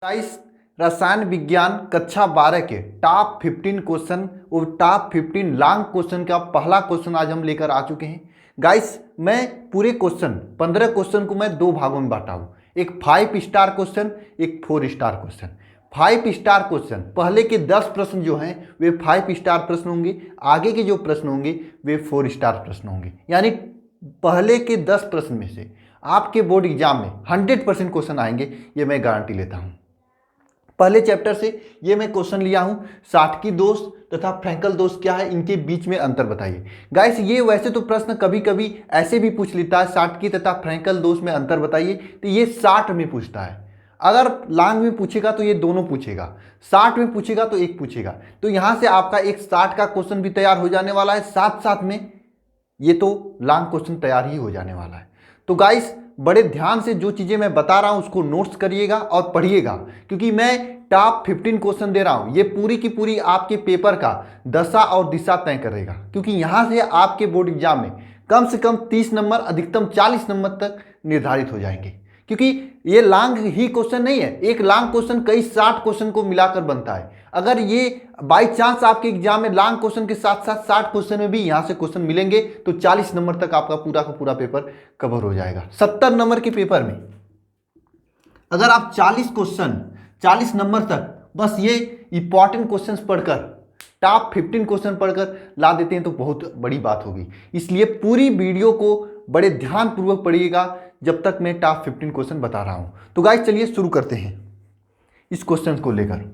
Guys, रसायन विज्ञान कक्षा 12 के टॉप 15 क्वेश्चन और टॉप 15 लॉन्ग क्वेश्चन का पहला क्वेश्चन आज हम लेकर आ चुके हैं। गाइस, मैं पूरे क्वेश्चन 15 क्वेश्चन को मैं दो भागों में बांटा हूँ, एक 5 स्टार क्वेश्चन, एक 4 स्टार क्वेश्चन। 5 स्टार क्वेश्चन पहले के 10 प्रश्न जो हैं वे 5 स्टार प्रश्न होंगे, आगे के जो प्रश्न होंगे वे 4 स्टार प्रश्न होंगे। यानी पहले के 10 प्रश्न में से आपके बोर्ड एग्जाम में 100% क्वेश्चन आएंगे, ये मैं गारंटी लेता हूँ। पहले चैप्टर से ये मैं क्वेश्चन लिया हूं, साटकी दोष तथा फ्रैंकल दोष क्या है, इनके बीच में अंतर बताइए। गाइस, ये वैसे तो प्रश्न कभी कभी ऐसे भी पूछ लेता है, साटकी तथा फ्रैंकल दोष में अंतर बताइए, तो ये 60 में पूछता है। अगर लॉन्ग में पूछेगा तो ये दोनों पूछेगा, 60 में पूछेगा तो एक पूछेगा। तो यहां से आपका एक 60 का क्वेश्चन भी तैयार हो जाने वाला है, साथ साथ में ये तो लॉन्ग क्वेश्चन तैयार ही हो जाने वाला है। तो गाइस, बड़े ध्यान से जो चीज़ें मैं बता रहा हूं उसको नोट्स करिएगा और पढ़िएगा, क्योंकि मैं टॉप 15 क्वेश्चन दे रहा हूं। ये पूरी की पूरी आपके पेपर का दशा और दिशा तय करेगा, क्योंकि यहां से आपके बोर्ड एग्जाम में कम से कम 30 नंबर, अधिकतम 40 नंबर तक निर्धारित हो जाएंगे। क्योंकि ये लॉन्ग ही क्वेश्चन नहीं है, एक लॉन्ग क्वेश्चन कई 60 क्वेश्चन को मिलाकर बनता है। अगर ये बाई चांस आपके एग्जाम में लॉन्ग क्वेश्चन के साथ साथ 60 क्वेश्चन में भी यहां से क्वेश्चन मिलेंगे तो 40 नंबर तक आपका पूरा का पूरा पेपर कवर हो जाएगा। 70 नंबर के पेपर में अगर आप 40 क्वेश्चन 40 नंबर तक बस ये इंपॉर्टेंट क्वेश्चंस पढ़कर, टॉप 15 क्वेश्चन पढ़कर ला देते हैं तो बहुत बड़ी बात होगी। इसलिए पूरी वीडियो को बड़े ध्यानपूर्वक पढ़िएगा जब तक मैं टॉप 15 क्वेश्चन बता रहा हूं। तो गाइस, चलिए शुरू करते हैं इस क्वेश्चन को लेकर।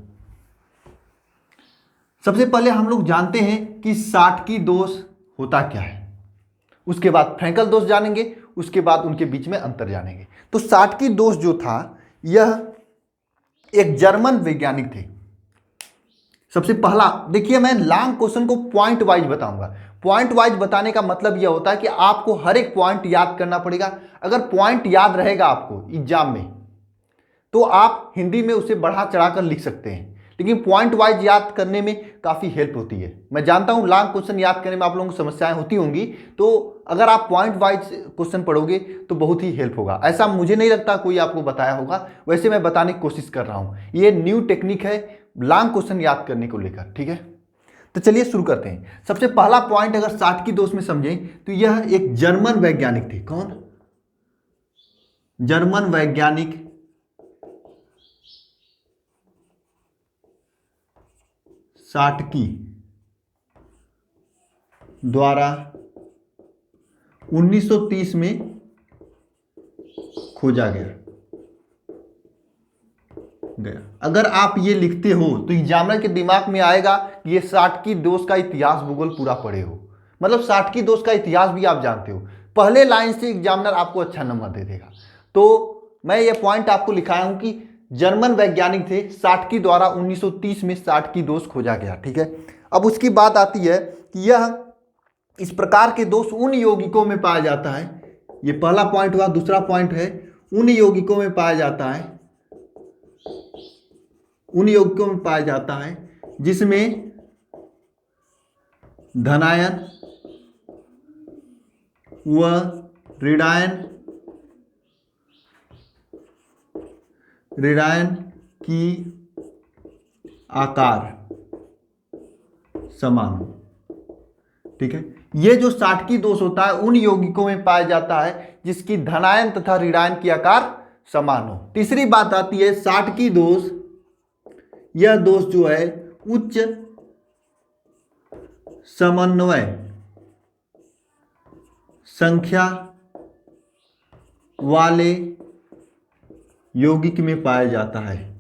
सबसे पहले हम लोग जानते हैं कि साटकी दोष होता क्या है, उसके बाद फ्रैंकल दोष जानेंगे, उसके बाद उनके बीच में अंतर जानेंगे। तो साटकी दोष जो था यह एक जर्मन वैज्ञानिक थे। सबसे पहला देखिए, मैं लॉन्ग क्वेश्चन को पॉइंट वाइज बताऊंगा। पॉइंट वाइज बताने का मतलब यह होता है कि आपको हर एक पॉइंट याद करना पड़ेगा। अगर पॉइंट याद रहेगा आपको एग्जाम में तो आप हिंदी में उसे बढ़ा चढ़ाकर लिख सकते हैं, लेकिन पॉइंट वाइज याद करने में काफ़ी हेल्प होती है। मैं जानता हूं लॉन्ग क्वेश्चन याद करने में आप लोगों को समस्याएं होती होंगी, तो अगर आप पॉइंट वाइज क्वेश्चन पढ़ोगे तो बहुत ही हेल्प होगा। ऐसा मुझे नहीं लगता कोई आपको बताया होगा, वैसे मैं बताने की कोशिश कर रहा हूं। ये न्यू टेक्निक है लॉन्ग क्वेश्चन याद करने को लेकर, ठीक है। तो चलिए शुरू करते हैं। सबसे पहला पॉइंट अगर साटकी दोष में समझें तो यह एक जर्मन वैज्ञानिक थे। कौन? जर्मन वैज्ञानिक साटकी द्वारा 1930 में खोजा गया। अगर आप ये लिखते हो तो एग्जामिनर के दिमाग में आएगा कि ये साटकी दोष का इतिहास भूगोल पूरा पढ़े हो, मतलब साटकी दोष का इतिहास भी आप जानते हो। पहले लाइन से एग्जामिनर आपको अच्छा नंबर दे देगा। तो मैं ये पॉइंट आपको लिखाया हूं कि जर्मन वैज्ञानिक थे, साटकी द्वारा 1930 में साटकी दोष खोजा गया, ठीक है। अब उसकी बात आती है कि यह इस प्रकार के दोष उन यौगिकों में पाया जाता है। ये पहला पॉइंट हुआ। दूसरा पॉइंट है उन यौगिकों में पाया जाता है, उन यौगिकों में पाया जाता है जिसमें धनायन व ऋणायन की आकार समान हो, ठीक है। ये जो साटकी दोष होता है उन यौगिकों में पाया जाता है जिसकी धनायन तथा ऋणायन की आकार समान हो। तीसरी बात आती है साटकी दोष, यह दोष जो है उच्च समन्वय संख्या वाले यौगिक में पाया जाता है।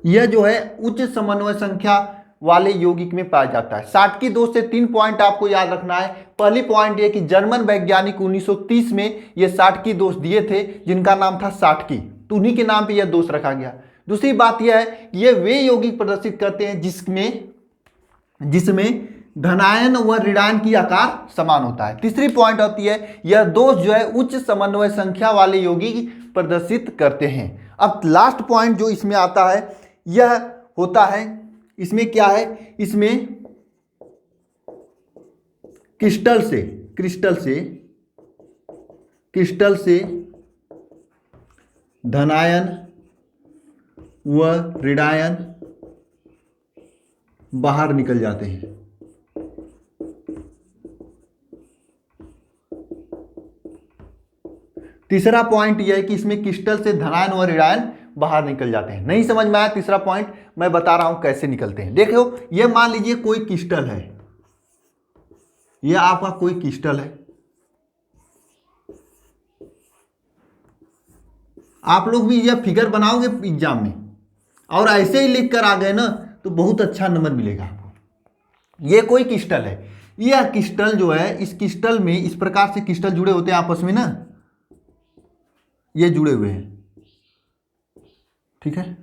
यह जो है उच्च समन्वय संख्या वाले यौगिक में पाया जाता है। साटकी दोष से 3 पॉइंट आपको याद रखना है। पहली पॉइंट यह कि जर्मन वैज्ञानिक 1930 में यह साटकी दोष दिए थे जिनका नाम था साटकी, तो उन्हीं के नाम पे यह दोष रखा गया। दूसरी बात यह है कि ये वे यौगिक प्रदर्शित करते हैं जिसमें धनायन व ऋणायन की आकार समान होता है। तीसरी पॉइंट होती है यह दोष जो है उच्च समन्वय संख्या वाले यौगिक प्रदर्शित करते हैं। अब लास्ट पॉइंट जो इसमें आता है यह होता है, इसमें क्या है, इसमें क्रिस्टल से क्रिस्टल से धनायन व ऋणायन बाहर निकल जाते हैं। तीसरा पॉइंट यह है कि इसमें क्रिस्टल से धनायन व ऋणायन बाहर निकल जाते हैं। नहीं समझ में आया तीसरा पॉइंट, मैं बता रहा हूं कैसे निकलते हैं। देखो, ये मान लीजिए कोई क्रिस्टल है, ये आपका कोई क्रिस्टल है, आप लोग भी यह फिगर बनाओगे एग्जाम में और ऐसे ही लिख कर आ गए ना तो बहुत अच्छा नंबर मिलेगा आपको। ये कोई क्रिस्टल है, यह क्रिस्टल जो है, इस क्रिस्टल में इस प्रकार से क्रिस्टल जुड़े होते हैं आपस में ना, ये जुड़े हुए हैं, ठीक है।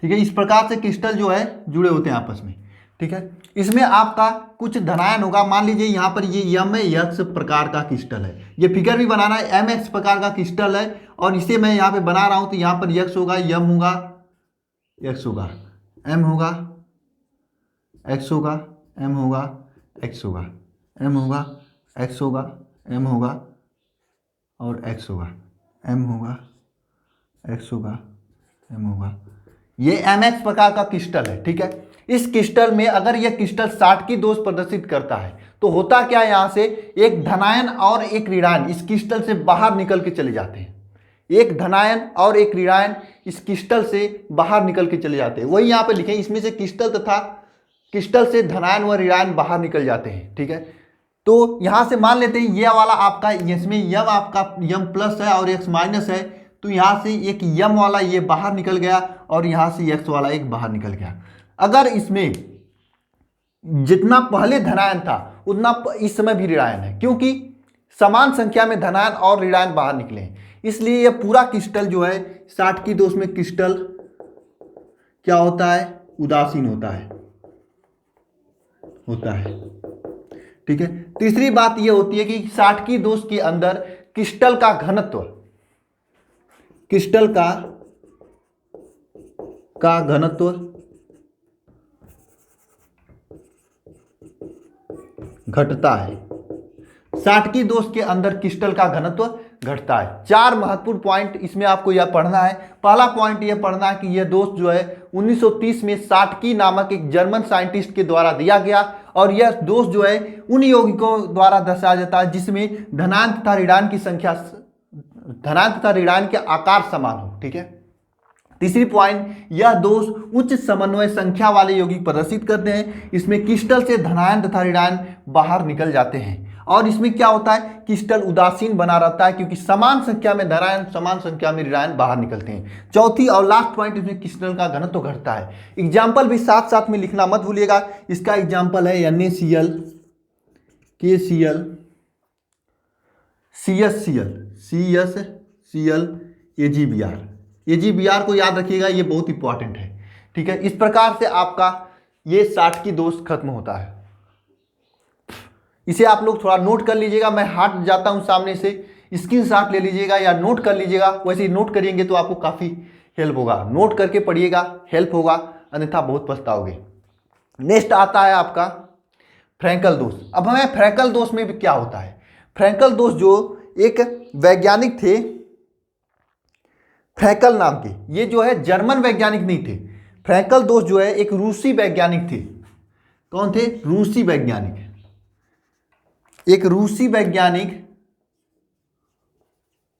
ठीक है, इस प्रकार से क्रिस्टल जो है जुड़े होते हैं आपस में, ठीक है। इसमें आपका कुछ धनायन होगा, मान लीजिए यहाँ पर ये एम एक्स प्रकार का क्रिस्टल है, ये फिगर भी बनाना है, एम एक्स प्रकार का क्रिस्टल है और इसे मैं यहाँ पे बना रहा हूँ, तो यहाँ पर एक्स होगा, एम होगा, एक्स होगा, एम होगा, एक्स होगा, एम होगा, एक्स होगा, एम होगा, एक्स होगा, एम होगा और एक्स होगा, एम होगा, एक्स होगा, एम होगा। ये एम एक्स प्रकार का क्रिस्टल है, ठीक है। इस क्रिस्टल में अगर यह क्रिस्टल साटकी दोष प्रदर्शित करता है तो होता क्या है, यहां से एक धनायन और एक ऋणायन इस क्रिस्टल से बाहर निकल के चले जाते हैं। एक धनायन और एक ऋणायन इस क्रिस्टल से बाहर निकल के चले जाते हैं। वही यहां पे लिखे, इसमें से क्रिस्टल तथा क्रिस्टल से धनायन व ऋणायन बाहर निकल जाते हैं, ठीक है। तो यहां से मान लेते हैं ये वाला आपका, इसमें यम आपका यम प्लस है और एक्स माइनस है, तो यहां से एक यम वाला ये बाहर निकल गया और यहां से एक्स वाला एक बाहर निकल गया। अगर इसमें जितना पहले धनायन था उतना इस समय भी ऋणायन है, क्योंकि समान संख्या में धनायन और ऋणायन बाहर निकले हैं, इसलिए यह पूरा क्रिस्टल जो है साटकी दोष में क्रिस्टल क्या होता है, उदासीन होता है, ठीक है। तीसरी बात यह होती है कि साटकी दोष के अंदर क्रिस्टल का घनत्व, क्रिस्टल का घनत्व घटता है। साटकी दोष के अंदर क्रिस्टल का घनत्व घटता है। चार महत्वपूर्ण पॉइंट इसमें आपको यह पढ़ना है। पहला पॉइंट यह पढ़ना है कि यह दोष जो है 1930 में साटकी नामक एक जर्मन साइंटिस्ट के द्वारा दिया गया और यह दोष जो है उन यौगिकों द्वारा दर्शाया जाता है जिसमें धनायन तथा ऋणायन की संख्या, धनायन तथा ऋणायन के आकार समान हो, ठीक है। तीसरी पॉइंट, यह दोष उच्च समन्वय संख्या वाले यौगिक प्रदर्शित करते हैं। इसमें क्रिस्टल से धनायन तथा ऋणायन बाहर निकल जाते हैं और इसमें क्या होता है, क्रिस्टल उदासीन बना रहता है क्योंकि समान संख्या में धनायन समान संख्या में ऋणायन बाहर निकलते हैं। चौथी और लास्ट पॉइंट, इसमें क्रिस्टल का घनत्व घटता है। एग्जाम्पल भी साथ साथ में लिखना मत भूलिएगा। इसका एग्जाम्पल है NaCl, KCl, CSCl, CSCl, AgBr। AgBr को याद रखिएगा, ये बहुत इंपॉर्टेंट है, ठीक है। इस प्रकार से आपका ये साटकी दोष खत्म होता है। इसे आप लोग थोड़ा नोट कर लीजिएगा, मैं हट जाता हूं सामने से, स्क्रीनशॉट ले लीजिएगा या नोट कर लीजिएगा। वैसे ही नोट करेंगे तो आपको काफ़ी हेल्प होगा, नोट करके पढ़िएगा, हेल्प होगा, अन्यथा बहुत पछताओगे। नेक्स्ट आता है आपका फ्रैंकल दोष। अब हमें फ्रैंकल दोष में भी क्या होता है। फ्रैंकल दोष जो एक वैज्ञानिक थे फ्रैंकल नाम के, ये जो है जर्मन वैज्ञानिक नहीं थे। फ्रैंकल दोष जो है एक रूसी वैज्ञानिक थे। कौन थे? रूसी वैज्ञानिक। एक रूसी वैज्ञानिक,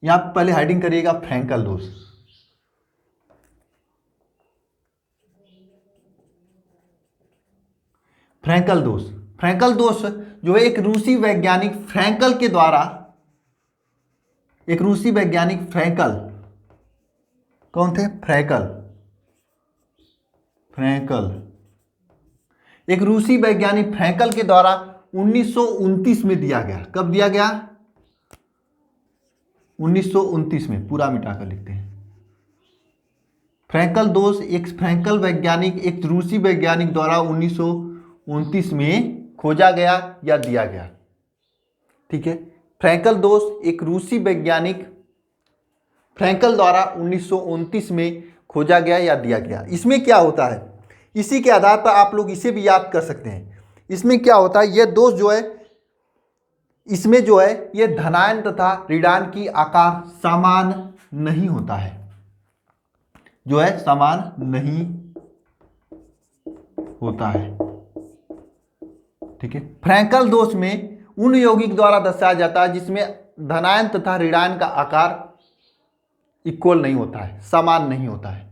यहां पहले हेडिंग करिएगा फ्रैंकल दोष। फ्रैंकल दोष, फ्रैंकल दोष जो है एक रूसी वैज्ञानिक फ्रैंकल के द्वारा, एक रूसी वैज्ञानिक फ्रैंकल, कौन थे? फ्रैंकल, फ्रैंकल, एक रूसी वैज्ञानिक फ्रैंकल के द्वारा 1929 में दिया गया। कब दिया गया? 1929 में। पूरा मिटाकर लिखते हैं। फ्रैंकल दोष एक फ्रैंकल वैज्ञानिक, एक रूसी वैज्ञानिक द्वारा 1929 में खोजा गया या दिया गया, ठीक है। फ्रैंकल दोष एक रूसी वैज्ञानिक फ्रैंकल द्वारा 1929 में खोजा गया या दिया गया। इसमें क्या होता है, इसी के आधार पर आप लोग इसे भी याद कर सकते हैं। इसमें क्या होता है, यह दोष जो है, इसमें जो है यह धनायन तथा ऋणायन की आकार समान नहीं होता है, जो है समान नहीं होता है। ठीक है, फ्रैंकल दोष में उन यौगिक द्वारा दर्शाया जाता है जिसमें धनायन तथा ऋणायन का आकार इक्वल नहीं होता है, समान नहीं होता है,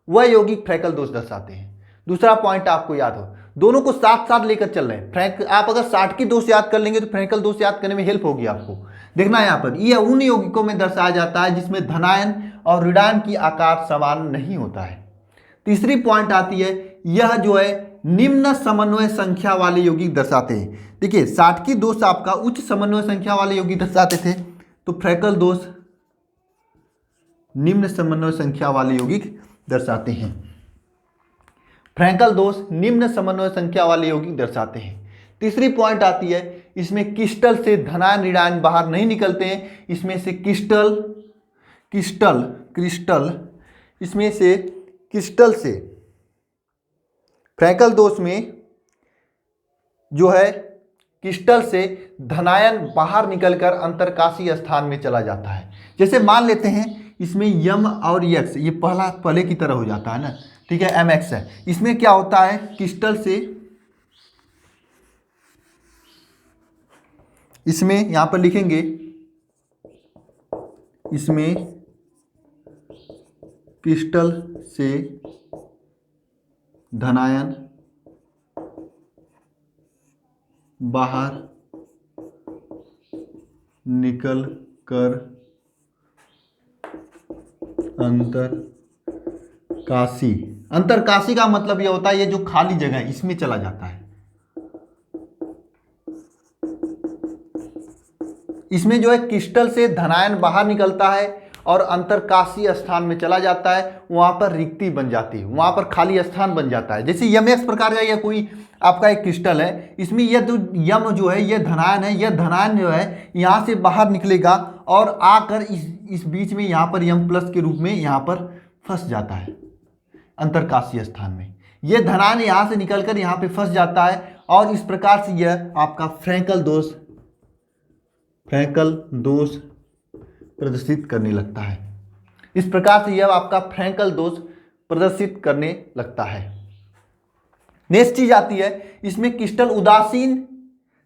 वह यौगिक फ्रैंकल दोष दर्शाते हैं। दूसरा पॉइंट आपको याद हो, दोनों को साथ साथ लेकर चल रहे हैं। आप अगर साटकी दोष याद कर लेंगे तो फ्रैंकल दोष याद करने में हेल्प होगी आपको। देखना यहाँ पर, यह उन यौगिकों में दर्शाया जाता है जिसमें धनायन और ऋणायन की आकार समान नहीं होता है। तीसरी पॉइंट आती है, यह जो है निम्न समन्वय संख्या वाले यौगिक दर्शाते हैं। देखिए, साटकी दोष आपका उच्च समन्वय संख्या वाले यौगिक दर्शाते थे, तो फ्रैंकल दोष निम्न समन्वय संख्या वाले यौगिक दर्शाते हैं। फ्रैंकल दोष निम्न समन्वय संख्या वाले यौगिक दर्शाते हैं। तीसरी पॉइंट आती है, इसमें क्रिस्टल से धनायन ऋणायन बाहर नहीं निकलते हैं। इसमें से क्रिस्टल से फ्रैंकल दोष में जो है क्रिस्टल से धनायन बाहर निकलकर अंतरकाशीय स्थान में चला जाता है। जैसे मान लेते हैं इसमें यम और यक्स, ये पहले की तरह हो जाता है ना, ठीक है, एम एक्स है। इसमें क्या होता है, क्रिस्टल से, इसमें यहां पर लिखेंगे, इसमें क्रिस्टल से धनायन बाहर निकल कर अंतरकाशी का मतलब यह होता है ये जो खाली जगह है इसमें चला जाता है। इसमें जो है क्रिस्टल से धनायन बाहर निकलता है और अंतरकाशीय स्थान में चला जाता है, वहां पर रिक्ति बन जाती है, वहां पर खाली स्थान बन जाता है। जैसे यम एक्स प्रकार का यह कोई आपका एक क्रिस्टल है, इसमें यह जो यम जो है यह धनायन है, यह धनायन जो है यहाँ से बाहर निकलेगा और आकर इस बीच में यहाँ पर यम प्लस के रूप में यहाँ पर फंस जाता है अंतरकाशीय स्थान में। यह धनायन यहाँ से निकलकर यहाँ पे फंस जाता है और इस प्रकार से यह आपका फ्रैंकल दोष प्रदर्शित करने लगता है। इस प्रकार से यह आपका फ्रैंकल दोष प्रदर्शित करने लगता है। नेक्स्ट चीज आती है, इसमें क्रिस्टल उदासीन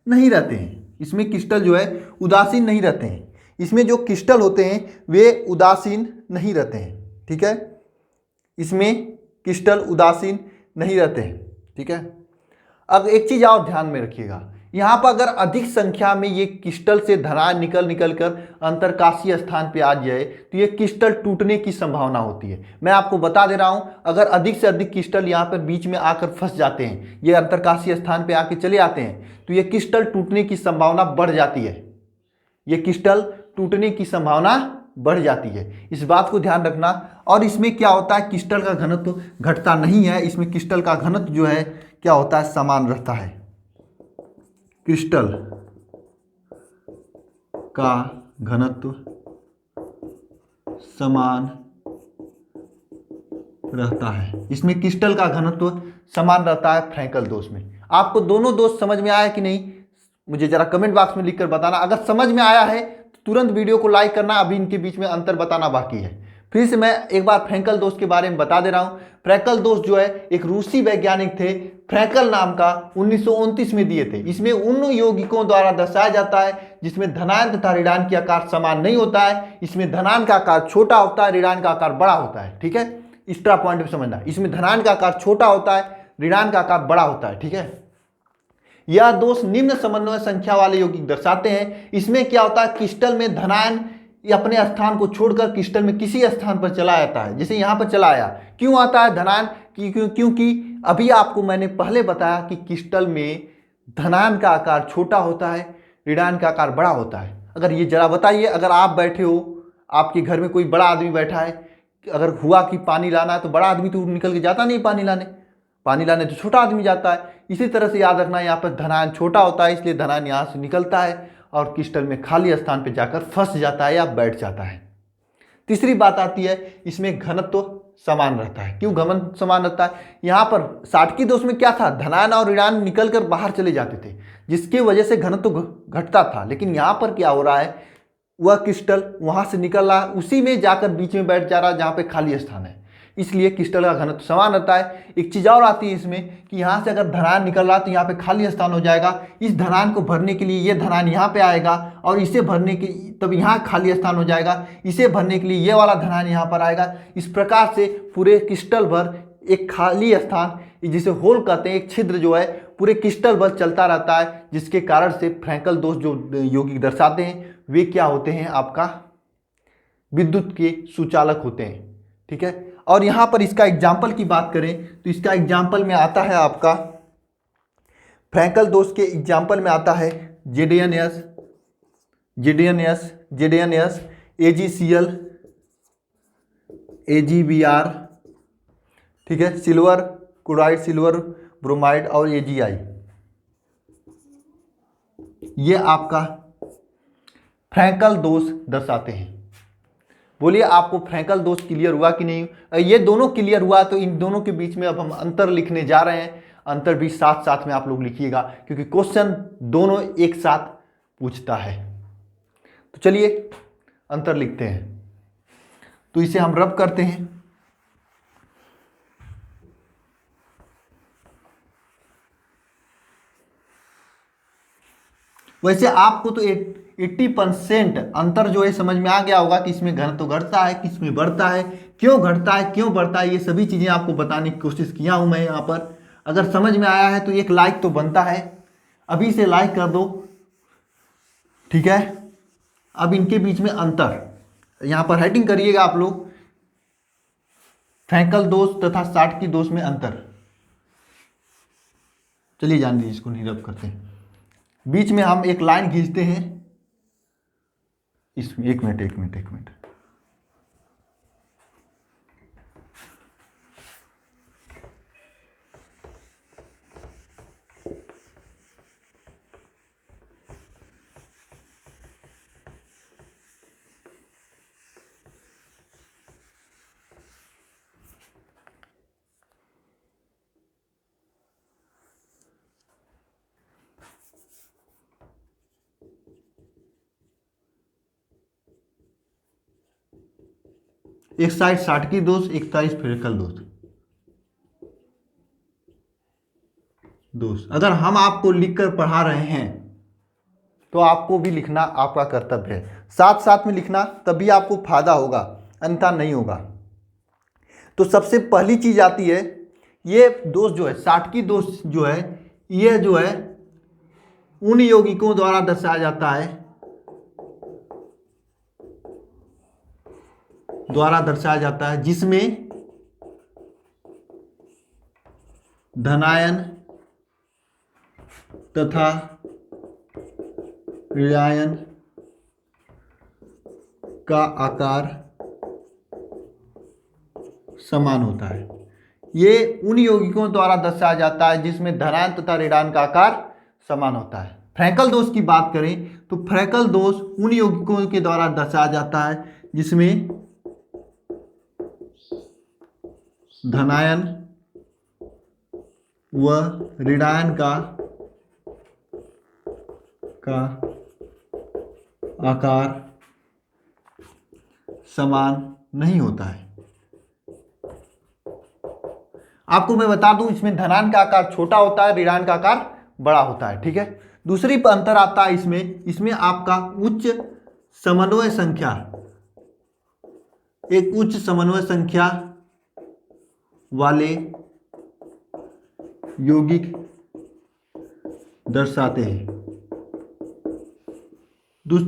नहीं रहते हैं। इसमें क्रिस्टल जो है उदासीन नहीं रहते हैं। इसमें जो क्रिस्टल होते हैं वे उदासीन नहीं रहते हैं। ठीक है, इसमें क्रिस्टल उदासीन नहीं रहते हैं। ठीक है, अब एक चीज और ध्यान में रखिएगा, यहाँ पर अगर अधिक संख्या में ये क्रिस्टल से धनायन निकल कर अंतरकाशीय स्थान पे आ जाए तो ये क्रिस्टल टूटने की संभावना होती है। मैं आपको बता दे रहा हूँ, अगर अधिक से अधिक क्रिस्टल यहाँ पर बीच में आकर फंस जाते हैं, ये अंतरकाशीय स्थान पे आके चले आते हैं, तो ये क्रिस्टल टूटने की संभावना बढ़ जाती है। ये क्रिस्टल टूटने की संभावना बढ़ जाती है, इस बात को ध्यान रखना। और इसमें क्या होता है, क्रिस्टल का घनत्व घटता नहीं है। इसमें क्रिस्टल का घनत्व जो है क्या होता है, समान रहता है। क्रिस्टल का घनत्व समान रहता है। इसमें क्रिस्टल का घनत्व समान रहता है फ्रैंकल दोष में। आपको दोनों दोष समझ में आया कि नहीं, मुझे जरा कमेंट बॉक्स में लिखकर बताना। अगर समझ में आया है तो तुरंत वीडियो को लाइक करना, अभी इनके बीच में अंतर बताना बाकी है। फिर से मैं एक बार फ्रैंकल दोष के बारे में बता दे रहा हूं। फ्रैंकल दोष जो है एक रूसी वैज्ञानिक थे, फ्रैंकल नाम का, 1929 में दिए थे। इसमें उन यौगिकों द्वारा दर्शाया जाता है जिसमें धनायन तथा ऋणायन के आकार समान नहीं होता है। इसमें धनायन का आकार छोटा होता है, ऋणायन का आकार बड़ा होता है। ठीक है, एक्स्ट्रा पॉइंट में समझना, इसमें धनायन का आकार छोटा होता है, ऋणायन का आकार बड़ा होता है। ठीक है, यह दोष निम्न समन्वय संख्या वाले यौगिक दर्शाते हैं। इसमें क्या होता है, क्रिस्टल में धनायन अपने स्थान को छोड़कर क्रिस्टल में किसी स्थान पर चला आता है। जैसे यहाँ पर चला आया, क्यों आता है धनायन, क्योंकि अभी आपको मैंने पहले बताया कि क्रिस्टल में धनायन का आकार छोटा होता है, ऋणायन का आकार बड़ा होता है। अगर ये जरा बताइए, अगर आप बैठे हो, आपके घर में कोई बड़ा आदमी बैठा है, अगर हुआ कि पानी लाना है तो बड़ा आदमी तो निकल के जाता नहीं पानी लाने, पानी लाने तो छोटा आदमी जाता है। इसी तरह से याद रखना, यहाँ पर धनायन छोटा होता है इसलिए धनायन यहाँ से निकलता है और क्रिस्टल में खाली स्थान पर जाकर फंस जाता है या बैठ जाता है। तीसरी बात आती है, इसमें घनत्व तो समान रहता है। क्यों घनत्व समान रहता है? यहाँ पर साटकी दोष में क्या था, धनायन और ऋणायन निकल कर बाहर चले जाते थे, जिसकी वजह से घनत्व तो घटता था। लेकिन यहाँ पर क्या हो रहा है, वह क्रिस्टल वहाँ से निकल रहा है, उसी में जाकर बीच में बैठ जा रहा है जहाँ पे खाली स्थान है, इसलिए क्रिस्टल का घनत्व समान रहता है। एक चीज़ और आती है इसमें कि यहाँ से अगर धनायन निकल रहा है तो यहाँ पे खाली स्थान हो जाएगा। इस धनायन को भरने के लिए ये धनायन यहाँ पे आएगा और इसे भरने के तब यहाँ खाली स्थान हो जाएगा, इसे भरने के लिए ये वाला धनायन यहाँ पर आएगा। इस प्रकार से पूरे क्रिस्टल भर एक खाली स्थान, जिसे होल कहते हैं, एक छिद्र जो है पूरे क्रिस्टल भर चलता रहता है, जिसके कारण से फ्रैंकल दोष जो यौगिक दर्शाते हैं वे क्या होते हैं, आपका विद्युत के सुचालक होते हैं। ठीक है, और यहाँ पर इसका एग्जाम्पल की बात करें तो इसका एग्जाम्पल में आता है आपका फ्रैंकल दोष के एग्जाम्पल में आता है जेडेएनएस, AgCl, AgBr, ठीक है, सिल्वर क्लोराइड, सिल्वर ब्रोमाइड और AgI। ये आपका फ्रैंकल दोष दर्शाते हैं। बोलिए आपको फ्रैंकल दोष क्लियर हुआ कि नहीं? ये दोनों क्लियर हुआ तो इन दोनों के बीच में अब हम अंतर लिखने जा रहे हैं। अंतर भी साथ साथ में आप लोग लिखिएगा, क्योंकि क्वेश्चन दोनों एक साथ पूछता है। तो चलिए अंतर लिखते हैं। तो इसे हम रब करते हैं। वैसे आपको तो 80% अंतर जो है समझ में आ गया होगा कि इसमें घनत्व घटता है, किसमें बढ़ता है, क्यों घटता है, क्यों बढ़ता है, ये सभी चीज़ें आपको बताने की कोशिश किया हूं मैं यहाँ पर। अगर समझ में आया है तो एक लाइक तो बनता है, अभी से लाइक कर दो। ठीक है, अब इनके बीच में अंतर यहाँ पर हेडिंग करिएगा आप लोग, फ्रैंकल दोष तथा साटकी दोष में अंतर। चलिए जान लीजिए, इसको नहीं रब करते हैं। बीच में हम एक लाइन खींचते हैं इसमें। एक मिनट। एक साइड साटकी दोष, एक साइड फ्रैंकल दोष। अगर हम आपको लिखकर पढ़ा रहे हैं तो आपको भी लिखना आपका कर्तव्य है, साथ साथ में लिखना, तभी आपको फायदा होगा, अन्यथा नहीं होगा। तो सबसे पहली चीज आती है, ये दोष जो है साटकी दोष जो है, ये जो है उन यौगिकों द्वारा दर्शाया जाता है जिसमें धनायन तथा ऋणायन का आकार समान होता है। ये उन यौगिकों द्वारा दर्शाया जाता है जिसमें धनायन तथा ऋणायन का आकार समान होता है। फ्रैंकल दोष की बात करें तो फ्रैंकल दोष उन यौगिकों के द्वारा दर्शाया जाता है जिसमें धनायन व ऋणायन का आकार समान नहीं होता है। आपको मैं बता दूं, इसमें धनायन का आकार छोटा होता है, ऋणायन का आकार बड़ा होता है। ठीक है, दूसरी अंतर आता है इसमें आपका उच्च समन्वय संख्या, एक उच्च समन्वय संख्या वाले यौगिक दर्शाते हैं।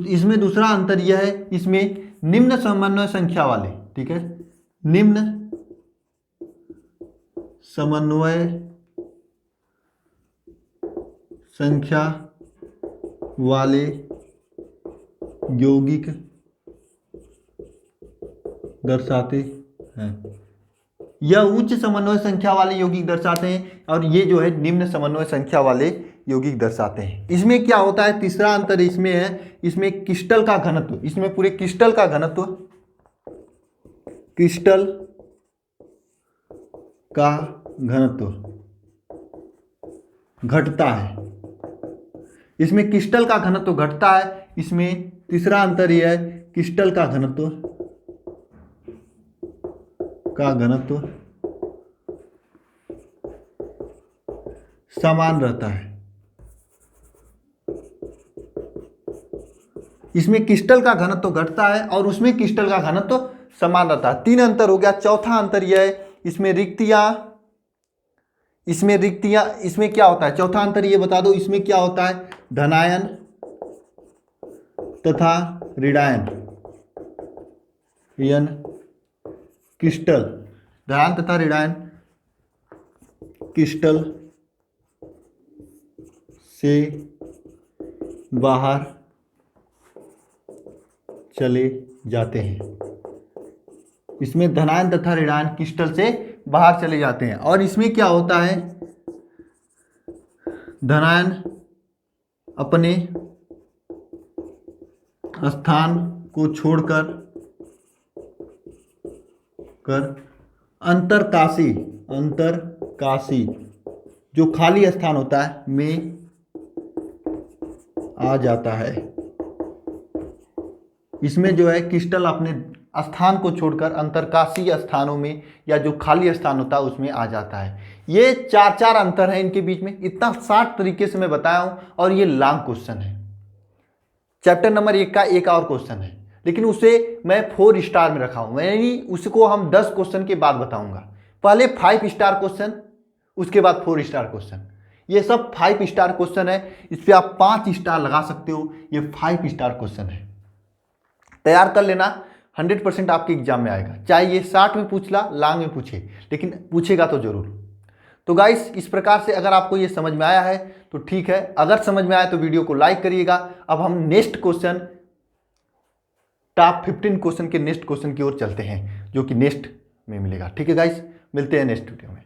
इसमें दूसरा अंतर यह है, इसमें निम्न समन्वय संख्या वाले, ठीक है, निम्न समन्वय संख्या वाले यौगिक दर्शाते हैं। यह उच्च समन्वय संख्या वाले यौगिक दर्शाते हैं और ये जो है निम्न समन्वय संख्या वाले यौगिक दर्शाते हैं। इसमें क्या होता है, तीसरा अंतर इसमें है, इसमें क्रिस्टल का घनत्व, इसमें पूरे क्रिस्टल का घनत्व, क्रिस्टल का घनत्व घटता है। इसमें क्रिस्टल का घनत्व घटता है। इसमें तीसरा अंतर यह है, क्रिस्टल का घनत्व समान रहता है। इसमें क्रिस्टल का घनत्व घटता है और उसमें क्रिस्टल का घनत्व समान रहता है। 3 अंतर हो गया। चौथा अंतर यह है, इसमें रिक्तियां, इसमें क्या होता है, चौथा अंतर ये बता दो, इसमें क्या होता है, धनायन तथा ऋणायन क्रिस्टल, धनायन तथा ऋणायन क्रिस्टल से बाहर चले जाते हैं। इसमें धनायन तथा ऋणायन क्रिस्टल से बाहर चले जाते हैं। और इसमें क्या होता है, धनायन अपने स्थान को छोड़कर अंतरकाशी जो खाली स्थान होता है में आ जाता है। इसमें जो है क्रिस्टल अपने स्थान को छोड़कर अंतरकाशी स्थानों में या जो खाली स्थान होता है उसमें आ जाता है। ये 4 अंतर हैं इनके बीच में। इतना शार्ट तरीके से मैं बताया हूं और ये लॉन्ग क्वेश्चन है। चैप्टर नंबर 1 का एक और क्वेश्चन है, लेकिन उसे मैं 4 स्टार में रखा हूं, यानी उसको हम 10 क्वेश्चन के बाद बताऊंगा। पहले 5 स्टार क्वेश्चन, उसके बाद 4 स्टार क्वेश्चन। ये सब 5 स्टार क्वेश्चन है, इस पर आप 5 स्टार लगा सकते हो। ये 5 स्टार क्वेश्चन है, तैयार कर लेना। 100% आपके एग्जाम में आएगा, चाहे ये शॉर्ट में पूछ ला, लॉन्ग में पूछे, लेकिन पूछेगा तो जरूर। तो गाइस, इस प्रकार से अगर आपको ये समझ में आया है तो ठीक है, अगर समझ में आया तो वीडियो को लाइक करिएगा। अब हम नेक्स्ट क्वेश्चन, टॉप 15 क्वेश्चन के नेक्स्ट क्वेश्चन की ओर चलते हैं, जो कि नेक्स्ट में मिलेगा। ठीक है गाइस, मिलते हैं नेक्स्ट वीडियो में।